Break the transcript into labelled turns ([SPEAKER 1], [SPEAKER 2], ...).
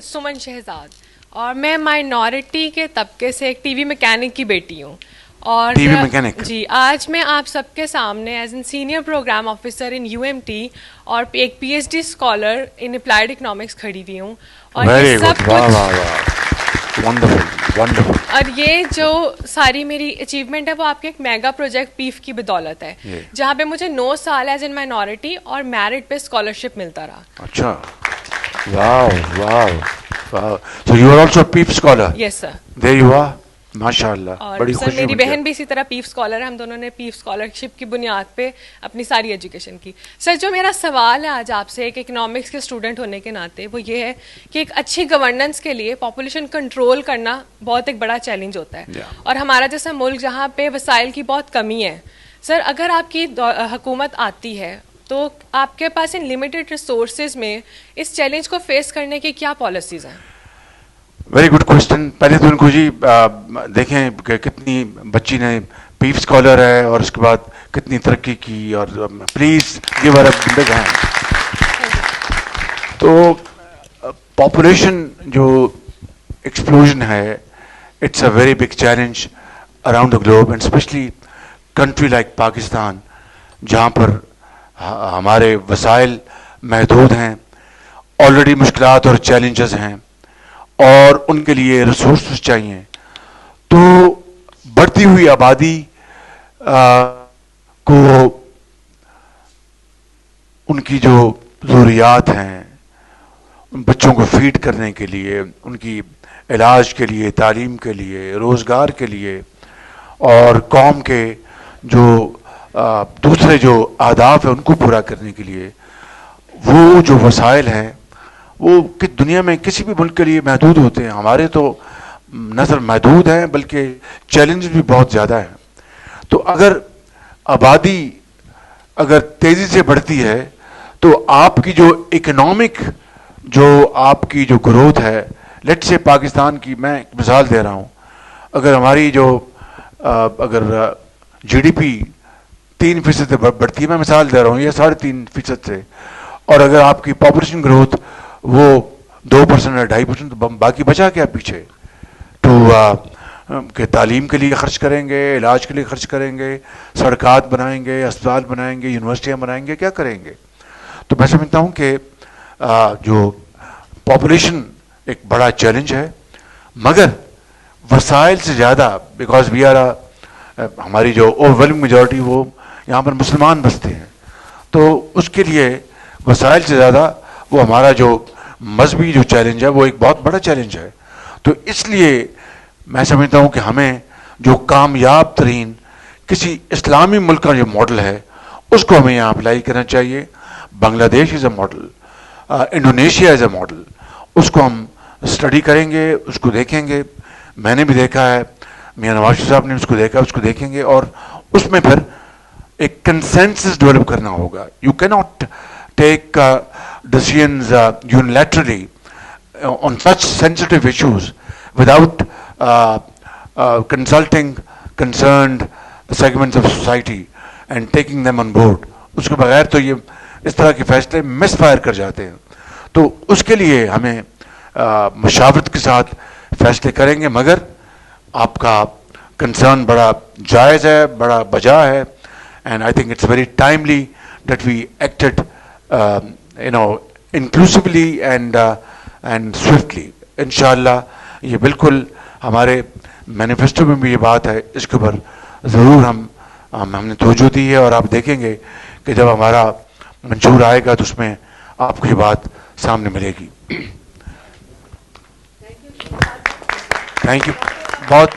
[SPEAKER 1] सुमन शहजाद और मैं माइनॉरिटी के तबके से एक टीवी मैकेनिक की बेटी हूँ और
[SPEAKER 2] टीवी मैकेनिक
[SPEAKER 1] जी आज मैं आप सबके सामने as an senior programme officer in UMT और एक PhD scholar in applied economics खड़ी हुई हूँ और
[SPEAKER 2] वेरी
[SPEAKER 1] ये
[SPEAKER 2] गुड,
[SPEAKER 1] सब
[SPEAKER 2] वाह
[SPEAKER 1] कुछ
[SPEAKER 2] वाह वाह, वंडरफुल वंडरफुल।
[SPEAKER 1] और ये जो सारी मेरी अचीवमेंट है वो आपके एक मेगा प्रोजेक्ट पीफ की बदौलत है जहाँ पे मुझे 9 साल एज एन माइनॉरिटी और मेरिट पे स्कॉलरशिप मिलता रहा।
[SPEAKER 2] अच्छा, wow wow wow. So you are also a PEEP scholar?
[SPEAKER 1] Yes sir.
[SPEAKER 2] There you are, माशाल्लाह।
[SPEAKER 1] और
[SPEAKER 2] बड़ी
[SPEAKER 1] सर
[SPEAKER 2] खुशी
[SPEAKER 1] मेरी
[SPEAKER 2] मुझे।
[SPEAKER 1] बहन भी इसी तरह पीफ स्कॉलर है, हम दोनों ने पीफ स्कॉलरशिप की बुनियाद पे अपनी सारी एजुकेशन की। सर जो मेरा सवाल है आज आपसे एक इकोनॉमिक्स के स्टूडेंट होने के नाते वो ये है कि एक अच्छी गवर्नेंस के लिए पॉपुलेशन कंट्रोल करना बहुत एक बड़ा चैलेंज होता है और हमारा जैसा मुल्क जहाँ पे वसाइल की बहुत कमी है, सर अगर आपकी हुकूमत आती है तो आपके पास इन लिमिटेड रिसोर्सेज में इस चैलेंज को फेस करने की क्या पॉलिसीज हैं?
[SPEAKER 2] Very good question. पहले तो इनको जी देखें कि कितनी बच्ची ने पीफ स्कॉलर है और उसके बाद कितनी तरक्की की, और please give her a big hand. तो पॉपुलेशन जो एक्सप्लोजन है, it's a very big challenge around the globe and specially country like Pakistan जहाँ पर हमारे वसाइल महदूद हैं, ऑलरेडी मुश्किलात और चैलेंजेस हैं और उनके लिए रिसोर्स चाहिए। तो बढ़ती हुई आबादी को उनकी जो ज़रूरियात हैं, उन बच्चों को फीड करने के लिए, उनकी इलाज के लिए, तालीम के लिए, रोज़गार के लिए और कौम के जो दूसरे जो अहदाफ है उनको पूरा करने के लिए वो जो वसाइल हैं वो कि दुनिया में किसी भी मुल्क के लिए महदूद होते हैं। हमारे तो न सिर्फ महदूद हैं बल्कि चैलेंज भी बहुत ज़्यादा हैं। तो अगर आबादी अगर तेज़ी से बढ़ती है तो आपकी जो इकोनॉमिक जो आपकी जो ग्रोथ है, लेट्स से पाकिस्तान की मैं एक मिसाल दे रहा हूँ, अगर हमारी जो अगर जीडीपी 3% से बढ़ती है, मैं मिसाल दे रहा हूँ, ये 3.5% से, और अगर आपकी पॉपुलेशन ग्रोथ वो 2% या 2.5%, तो बाकी बचा क्या पीछे? तो के तालीम के लिए खर्च करेंगे, इलाज के लिए खर्च करेंगे, सड़कात बनाएंगे, अस्पताल बनाएंगे, यूनिवर्सिटियाँ बनाएंगे, क्या करेंगे? तो मैं समझता हूँ कि जो पॉपुलेशन एक बड़ा चैलेंज है, मगर वसाइल से ज़्यादा, बिकॉज वी आर हमारी जो ओवरवेलमिंग मेजॉरिटी वो यहाँ पर मुसलमान बसते हैं, तो उसके लिए वसाइल से ज़्यादा वो हमारा जो मजहबी जो चैलेंज है वो एक बहुत बड़ा चैलेंज है। तो इसलिए मैं समझता हूँ कि हमें जो कामयाब तरीन किसी इस्लामी मुल्क का जो मॉडल है उसको हमें यहाँ अप्लाई करना चाहिए। Bangladesh is a model, Indonesia is a model, उसको हम स्टडी करेंगे, उसको देखेंगे। मैंने भी देखा है, मियां नवाज शरीफ साहब ने उसको देखा, उसको देखेंगे और उसमें फिर एक कंसेंसस डेवलप करना होगा। You can not take decisions unilaterally on such sensitive issues without consulting concerned segments of society and taking them on board. उसके बगैर तो ये इस तरह के फैसले मिसफायर कर जाते हैं। तो उसके लिए हमें मशावरत के साथ फैसले करेंगे, मगर आपका कंसर्न बड़ा जायज़ है, बड़ा बजा है, and I think it's very timely that we acted inclusively and swiftly. इंशाअल्लाह ये बिल्कुल हमारे मैनिफेस्टो में भी ये बात है, इसके ऊपर ज़रूर हमने तवज्जो दी है और आप देखेंगे कि जब हमारा मंशूर आएगा तो उसमें आपको ये बात सामने मिलेगी। थैंक यू बहुत।